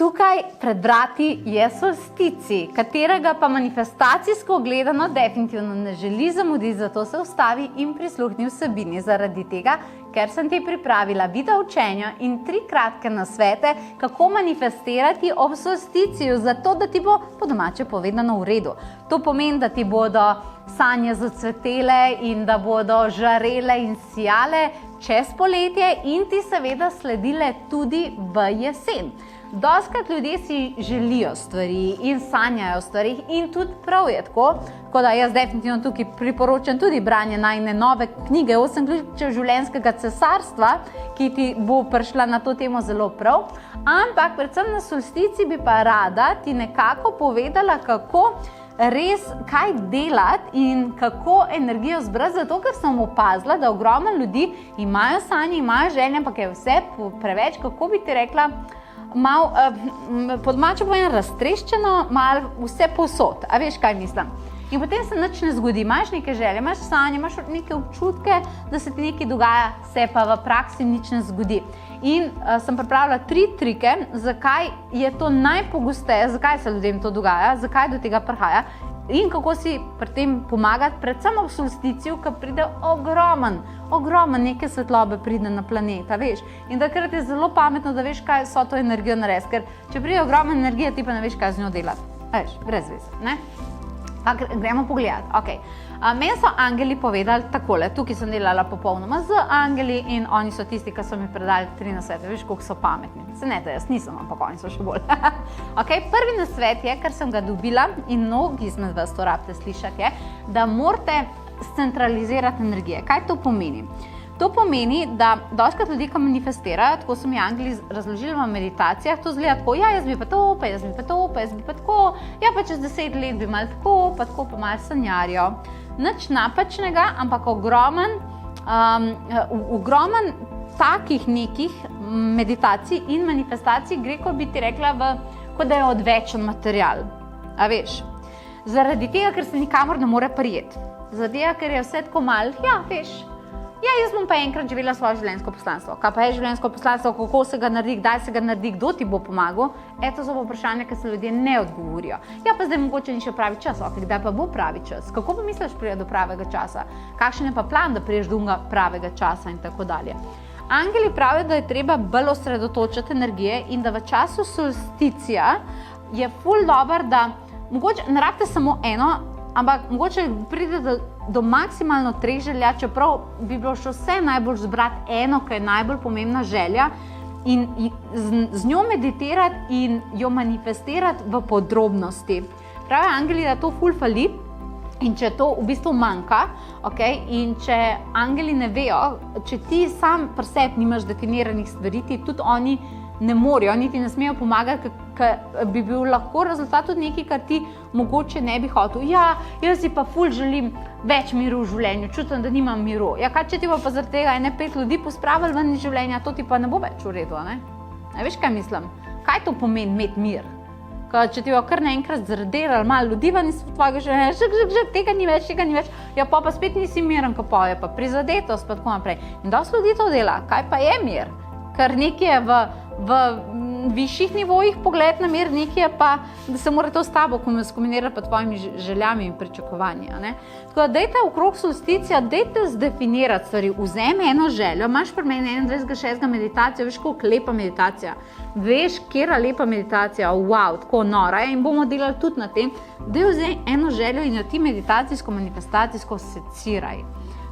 Tukaj pred vrati je solsticij, katerega pa manifestacijsko gledano definitivno ne želi zamuditi, zato se ustavi in prisluhni vsebini. Zaradi tega, ker sem ti pripravila video učenja in 3 kratke nasvete, kako manifestirati ob solsticiju, zato da ti bo po domače povedano v redu. To pomeni, da ti bodo sanje zacvetele in da bodo žarele in sijale čez poletje in ti seveda sledile tudi v jesen. Dostikrat ljudje si želijo stvari in sanjajo stvari in tudi prav je tako, tako da jaz definitivno tukaj priporočam tudi branje najine nove knjige 8 ključev življenjskega cesarstva, ki ti bo prišla na to temo zelo prav, ampak predvsem na solsticiji bi pa rada ti nekako povedala, kako res kaj delati in kako energijo zbrati, zato ker sem opazila, da ogromno ljudi imajo sanje, imajo želje, ampak je vse preveč, kako bi ti rekla, malo, po domače povedano raztreščeno, malo vse povsod. A veš, kaj mislim? In potem se nič ne zgodi. Imaš neke želje, imaš sanje, imaš neke občutke, da se ti nekaj dogaja, se pa v praksi nič ne zgodi. In sem pripravila 3 trike, zakaj je to najpogosteje, zakaj se ljudem to dogaja, zakaj do tega prihaja in kako si pri tem pomagati, predvsem ob solsticiju, ko pride ogromen neke svetlobe pride na planeta, veš. In takrat je zelo pametno, da veš, kaj so to energijo narediti, ker če pride ogromna energija, ti pa ne veš, kaj z njo delati. Veš, brez veze, ne? Pa gremo pogledati. Okay. Meni so angeli povedali takole, tukaj sem delala popolnoma z angeli in oni so tisti, ki so mi predali 3 nasvete. Veš, koliko so pametni. Se ne, da jaz nisem, ampak oni so še bolj. Okay. Prvi nasvet je, ker sem ga dobila in mnogi izmed vas to rabite slišati, je, da morate scentralizirati energije. Kaj to pomeni? To pomeni, da dostikrat ljudi, ki manifestirajo, tako so mi angeli razložili v meditacijah, to zgleda tako, ja, jaz bi pa to, pa jaz bi pa to, pa jaz bi pa tako, ja, pa čez 10 let bi malo tako, pa malo sanjarijo. Nič napačnega, ampak ogromen takih nekih meditacij in manifestacij gre, ko bi ti rekla, kot da je odvečen material. A veš? Zaradi tega, ker se nikamor ne more prijeti. Zaradi tega, ker je vse tako malo, ja, veš, ja, jaz bom pa enkrat živela svoje življenjsko poslanstvo. Kaj pa je življenjsko poslanstvo, kako se ga naredi, kdaj se ga naredi, kdo ti bo pomagal? Eto so vprašanja, ki se ljudje ne odgovorijo. Ja, pa zdaj mogoče ni še pravi čas, ok, kdaj pa bo pravi čas? Kako pa misliš priti do pravega časa? Kakšen je pa plan, da priješ do pravega časa in tako dalje? Angeli pravijo, da je treba bolj osredotočiti energije in da v času solsticija je ful dobro, da mogoče ne rabite samo eno, ampak mogoče pride do maksimalno 3 želja, čeprav bi bilo še vse najbolj zbrati eno, ki je najbolj pomembna želja in z njo meditirati in jo manifestirati v podrobnosti. Pravijo angeli, da to ful fali in če to v bistvu manjka, okay, in če angeli ne vejo, če ti sam pri sebi nimaš definiranih stvari, ti tudi oni ne morejo, niti ne smejo pomagati, ker bi bil lahko rezultat tudi nekaj, kar ti mogoče ne bi hotel. Ja, jaz si pa ful želim več miru v življenju, čutim, da nimam miru. Ja, kaj če ti pa zaradi tega 5 ljudi pospravili ven iz življenja, to ti pa ne bo več v redu, ne? A veš, kaj mislim? Kaj to pomeni imeti mir? Če ti bo kar naenkrat zradirali malo ljudi ven iz tvojega življenja, tega ni več, ja, pa spet nisi miren, ko pa je pa prizadetost, pa tako naprej. In dosti ljudi to dela. Kaj pa je mir? Ker nekaj je v višjih nivojih pogled na mir, nekaj je pa, da se mora to s tabo skombinirati pa tvojimi željami in pričakovanji. Tako da dajte okrog solsticija, dajte zdefinirati stvari, vzemi eno željo, imaš pri meni 21.6. meditacijo, veš, koliko lepa meditacija, veš, kjera lepa meditacija, wow, tako nora je in bomo delali tudi na tem, da vzemi eno željo in jo ti meditacijsko, manifestacijsko seciraj.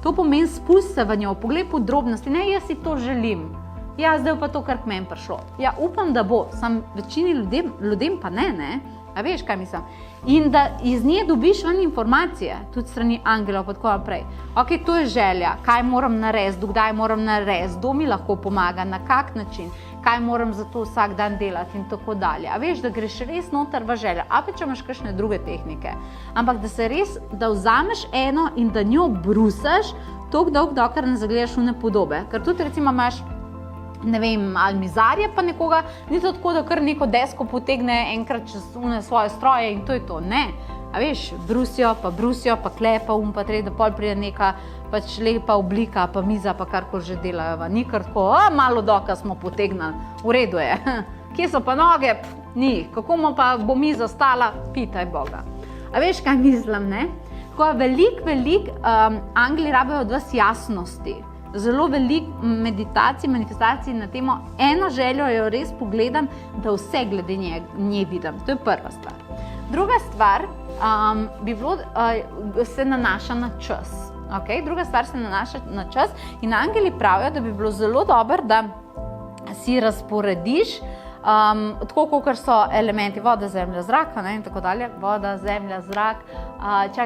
To pomeni spusti se v njo, poglej podrobnosti, ne, jaz si to želim. Ja, zdaj pa to kar k meni prišlo. Ja, upam, da bo, sam večini ljudem pa ne, a veš, kaj mislim. In da iz nje dobiš ven informacije, tudi strani angelov, pa tako naprej. Ok, to je želja, kaj moram narediti, dokdaj moram narediti, kdo mi lahko pomaga, na kak način, kaj moram za to vsak dan delati in tako dalje. A veš, da greš res noter v željo, a pa če imaš kakšne druge tehnike. Ampak da se res, da vzameš eno in da njo brusaš, toliko dolgo, dokler ne zagledaš une podobe. Ker tudi recimo imaš, ne vem, ali mizarje pa nekoga, ni to tako, da kar neko desko potegne enkrat čez svoje stroje in to je to, ne. A veš, brusijo, pa klepa, pa treba, da pol pride neka pač lepa oblika, pa miza, pa karkoli že delajo. Ni kar tako, malo doka smo potegnali, v redu je. Kje so pa noge? Ni. Kako bo miza stala, pitaj Boga. A veš, kaj mislim, ne? Tako veliko angeli rabijo od vas jasnosti. Zelo veliko meditacij, manifestacij na temo. Eno željo jo res pogledam, da vse glede nje vidim. To je prva stvar. Druga stvar se nanaša na čas. Okay? Druga stvar se nanaša na čas in angeli pravijo, da bi bilo zelo dobro, da si razporediš tako, kot so elementi voda, zemlja, zrak, in tako dalje. Voda, zemlja, zrak,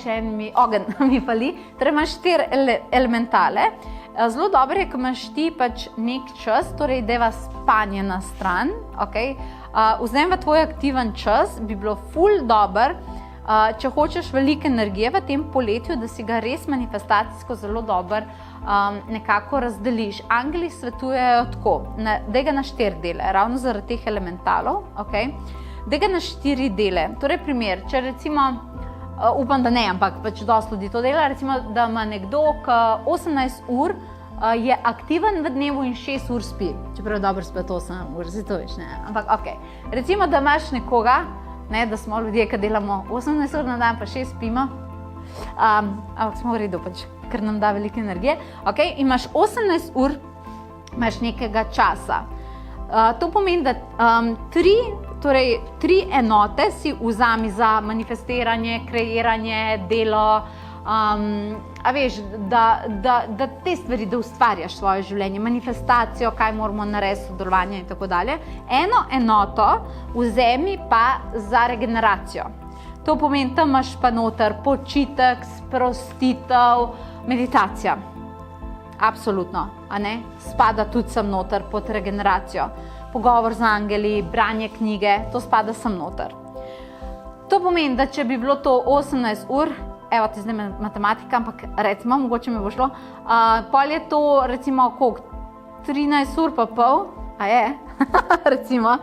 še ogenj mi fali. Torej imaš 4 elementale. Zelo dobro je, ko imaš ti pač nek čas, torej deva spanje na stran. Okay? Vzemi tvoj aktiven čas, bi bilo ful dober, če hočeš veliko energije v tem poletju, da si ga res manifestacijsko zelo dobro nekako razdeliš. Angeli svetujejo tako, da ga na 4 dele, ravno zaradi teh elementalov, okay? Da ga na 4 dele. Torej primer, če recimo, upam, da ne, ampak pač dosti ljudi to dela, recimo, da ima nekdo, ki 18 ur je aktiven v dnevu in 6 ur spi. Čeprav dobro spet 8 ur, si to veš, ne. Ampak ok, recimo, da imaš nekoga, ne, da smo ljudje, ki delamo 18 ur na dan, pa 6 spimo, ampak smo v redu, pač, ker nam da veliko energije. Ok, imaš 18 ur, imaš nekega časa. To pomeni, da 3 enote si vzami za manifestiranje, kreiranje, delo, a veš, da te stvari, da ustvarjaš svoje življenje, manifestacijo, kaj moramo narediti, sodelovanje in tako dalje. Eno enoto vzemi pa za regeneracijo. To pomeni, tam imaš pa noter počitek, sprostitev, meditacija. Absolutno, a ne? Spada tudi sem noter pod regeneracijo. Pogovor z angeli, branje knjige, to spada sem noter. To pomeni, da če bi bilo to 18 ur, evo ti zdaj matematika, ampak recimo, mogoče mi bo šlo, pol je to recimo koliko? 13 ur pa pol, a je? Recimo,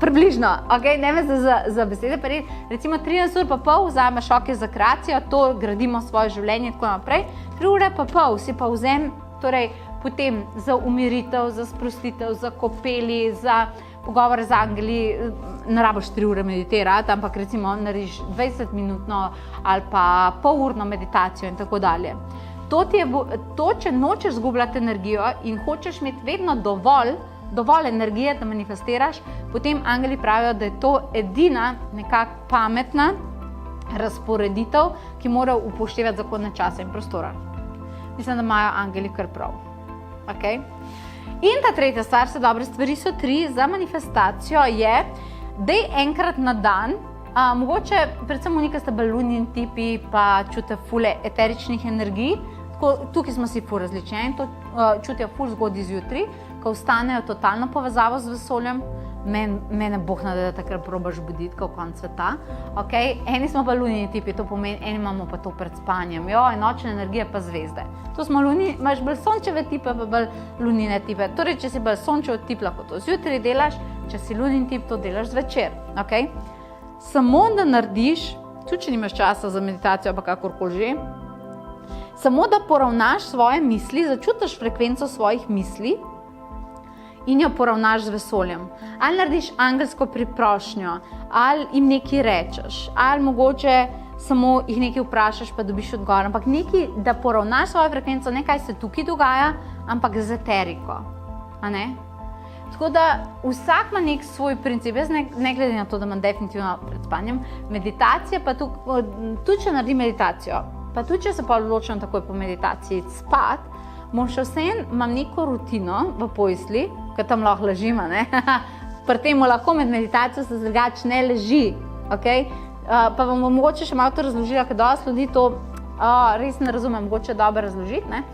približno, ok, ne me za besede, pa recimo 13 ur pa pol vzameš za kreacijo, to gradimo svoje življenje in tako naprej, 3 ure pa pol si pa vzem, torej potem za umiritev, za sprostitev, za kopeli, za pogovor z angeli, ne rabiš 3 ure meditirati, ampak recimo narediš 20-minutno ali pa polurno meditacijo in tako dalje. To, če nočeš zgubljati energijo in hočeš imeti vedno dovolj energije, da manifestiraš, potem angeli pravijo, da je to edina nekako pametna razporeditev, ki mora upoštevati zakone časa in prostora. Mislim, da imajo angeli kar prav. Okay? In ta tretja stvar, dobre stvari so 3 za manifestacijo, je, da je enkrat na dan, mogoče predvsem v nekaj sta baluni in tipi, pa čute fule eteričnih energij, tukaj smo si ful različni, in to čutijo ful zgodaj zjutraj, ko vstanejo totalno povezavo z vesoljem. Mene Bog nada, da takrat probaš buditi, kot konc sveta. Okay? Eni smo pa lunini tipi, to pomeni, eni imamo pa to pred spanjem. Nočne energije pa zvezde. To smo lunini, imaš bolj sončeve tipe, pa bolj lunine tipe. Torej, če si bolj sončev tip, lahko to zjutraj delaš, če si lunin tip, to delaš zvečer. Okay? Samo da narediš, tudi če nimaš časa za meditacijo, pa kakorkoli že, samo da poravnaš svoje misli, začutiš frekvenco svojih misli, in jo poravnaš z vesoljem. Ali narediš angelsko priprošnjo, ali jim nekaj rečeš, ali mogoče samo jih nekaj vprašaš, pa dobiš odgovor, ampak nekaj, da poravnaš svojo frekvenco, ne kaj se tukaj dogaja, ampak z eteriko. A ne? Tako da vsak ima nek svoj princip, jaz ne glede na to, da imam definitivno pred spanjem, meditacija pa tudi če naredim meditacijo, pa tudi če se pa odločim takoj po meditaciji spat, bom še vseeno, imam neko rutino v posli, ker tam lahko ležim, ne? Pri tem lahko med meditacijo se drugače ne leži, okay? Pa vam bom mogoče še malo to razložila, ker dosti ljudi to res ne razumem, mogoče dobro razložiti, ne?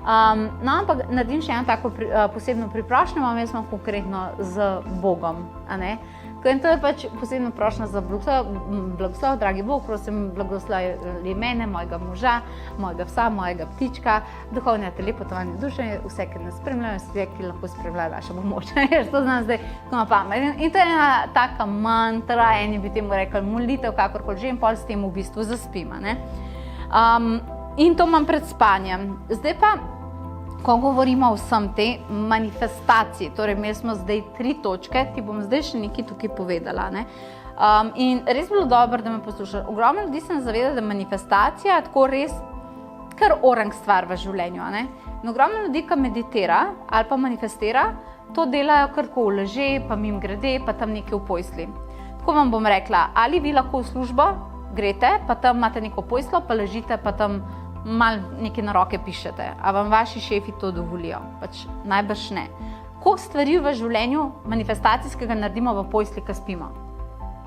No, ampak naredim še eno tako posebno priprošnjo, imam jaz konkretno z Bogom, a ne? In to je pač posebno prošnja za blagoslov, dragi Bog, prosim, blagoslovi mene, mojega moža, mojega psa, mojega ptička, duhovne telepotovanje duše, vse, ki nas spremljajo, vse, ki lahko spremljajo vaša pomoč. To znam zdaj, ko ima pamet. In to je ena taka mantra, eni bi temu rekli molitev, kakorkoli že, in pol s tem v bistvu zaspima. In to imam pred spanjem. Zdaj pa, ko govorimo o vsem te manifestaciji, torej imeli smo zdaj 3 točke, ti bom zdaj še nekaj tukaj povedala, ne? In res bilo dobro, da me poslušaš. Ogromno ljudi se ne zaveda, da manifestacija je tako res kar orang stvar v življenju, ne? In ogromno ljudi, ki meditira ali pa manifestira, to delajo kar tako leže, pa mimogrede, pa tam nekaj v posli. Tako vam bom rekla, ali vi lahko v službo greste, pa tam imate neko poslo, pa ležite, pa tam malo nekaj na roke pišete. A vam vaši šefi to dovolijo? Pač najbrž ne. Koliko stvari v življenju manifestacijskega naredimo v posli, ko spimo?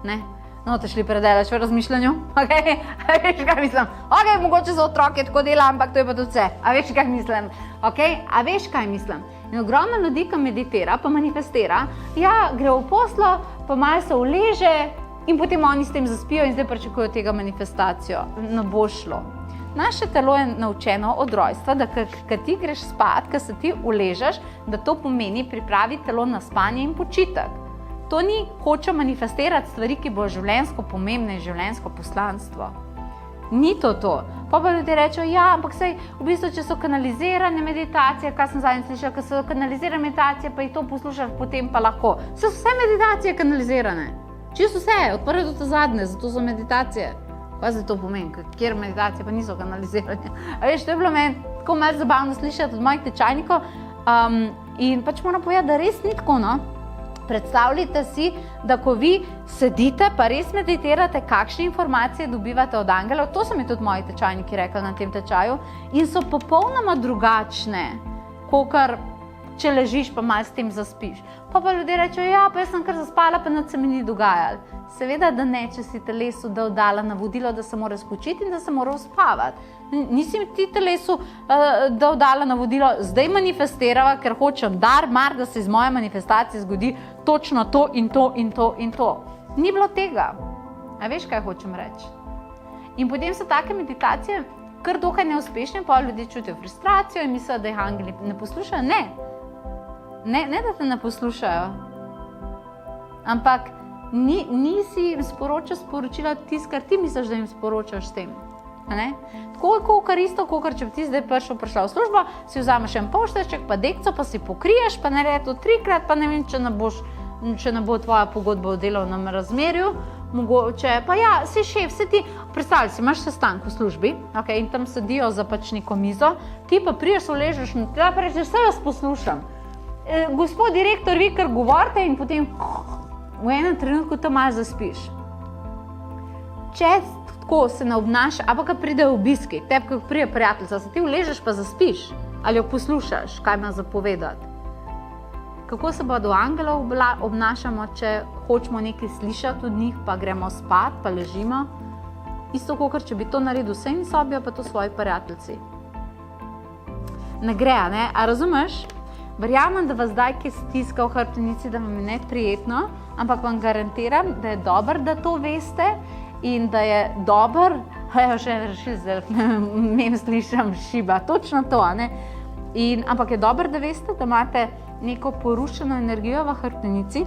Ne? No, te šli predelaš v razmišljanju? Okay? A veš, kaj mislim? Ok, mogoče za otroke tako dela, ampak to je pa tudi vse. A veš, kaj mislim? Okay? A veš, kaj mislim? In ogromno ljudi, ki meditira, pa manifestira, ja, gre v poslo, pa malo se uleže in potem oni s tem zaspijo in zdaj pričakujejo tega manifestacijo. Ne bo šlo. Naše telo je naučeno od rojstva, da ko ti greš spat, ko se ti uležeš, da to pomeni pripravi telo na spanje in počitek. To ni hoče manifestirati stvari, ki bo življenjsko pomembne in življenjsko poslanstvo. Ni to. Pa ljudje rečejo, ja, ampak sej, v bistvu, če so kanalizirane meditacije, kaj sem zadnjič slišala, ko so kanalizirane meditacije, pa jih to poslušaš, potem pa lahko. So vse meditacije kanalizirane. Čisto vse, od prve do zadnje, zato so meditacije. Kaj se to pomeni, kjer meditacije pa niso kanalizirane. A veš, to je bilo meni tako malo zabavno slišati od mojih tečajnikov in pač moram povedati, da res ni tako, no. Predstavljajte si, da ko vi sedite, pa res meditirate, kakšne informacije dobivate od angelov, to so mi tudi moji tečajniki rekli na tem tečaju, in so popolnoma drugačne, kakor če ležiš pa malo s tem zaspiš. Pa ljudje rečejo, ja, pa jaz sem kar zaspala, pa nič se mi ni dogajalo. Seveda, da ne, če si telesu dala navodilo, da se mora spočiti in da se mora uspavati. Nisi ti telesu dala navodilo, zdaj manifestirava, ker hočem mar, da se iz moje manifestacije zgodi točno to in to in to in to. Ni bilo tega. A veš, kaj hočem reči? In potem so take meditacije kar dokaj neuspešne, pa ljudje čutijo frustracijo in mislijo, da jih angeli ne poslušajo. Ne, da te ne poslušajo, ampak nisi jim sporočil sporočila tisto, kar ti misliš, da jim sporočaš s tem. Tako je kakor isto, kakor če bi ti zdaj prišla v službo, si vzameš en pošteček, pa dekco, pa si pokriješ, pa naredi to 3-krat, pa ne vem, če ne bo tvoja pogodba v delovnem razmerju, mogoče, pa ja, si šef, si ti, predstavljaj si, imaš sestanek v službi, in tam sedijo za pač neko mizo, ti pa priješ, uležeš na tla, pa rečeš, vse jaz poslušam. Gospod direktor, vi kar govorite in potem v enem trenutku tam malo zaspiš. Če tako se ne obnaša, ali pa ko pridejo obiski, tebi, ko pride prijateljica, se ti uležeš pa zaspiš, ali jo poslušaš, kaj ima zapovedati. Kako se pa do angelov obnašamo, če hočemo nekaj slišati od njih, pa gremo spat, pa ležimo. Isto kakor, če bi to naredil vse in sobijo, pa to svoji prijateljici. Ne gre, ne? A razumeš? Verjamem, da vas zdaj, ki stiska v hrbtenici, da vam je neprijetno, ampak vam garantiram, da je dobro, da to veste in da je dobro, mem slišam šiba, točno to, ne? Ampak je dobro, da veste, da imate neko porušeno energijo v hrbtenici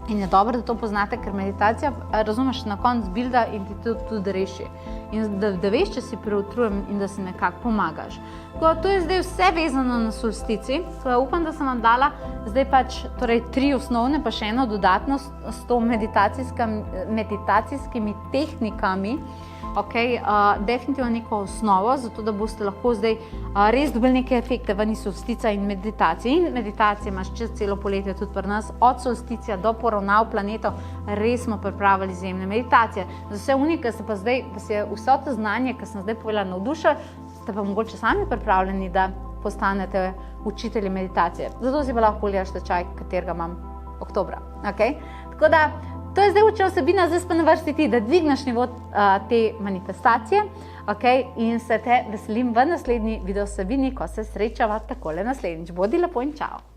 in je dobro, da to poznate, ker meditacija, razumeš, na koncu bilda in ti to tudi reši. In da veš, če si preutrujen in da si nekako pomagaš. To je zdaj vse vezano na solstici. Upam, da sem vam dala zdaj pač 3 osnovne, pa še eno dodatno s to meditacijskimi tehnikami. Definitivno neko osnovo, zato da boste lahko zdaj res dobili neke efekte ven iz solstica in meditacije. In meditacije imaš čez celo poletje tudi pri nas, od solsticija do poravnav planetov, res smo pripravili izjemne meditacije. Za vse unike se pa zdaj, da se je vse to znanje, ki sem zdaj povedala, navdušili, ste pa mogoče sami pripravljeni, da postanete učitelji meditacije. Zato si pa lahko pogledaš tečaj, katerega imam oktobra. Tako da, to je zdaj učena vsebina, zdaj pa na vrsti ti, da dvigneš nivo te manifestacije, in se te veselim v naslednji video vsebini, ko se srečava takole naslednjič. Bodi lepo in čao!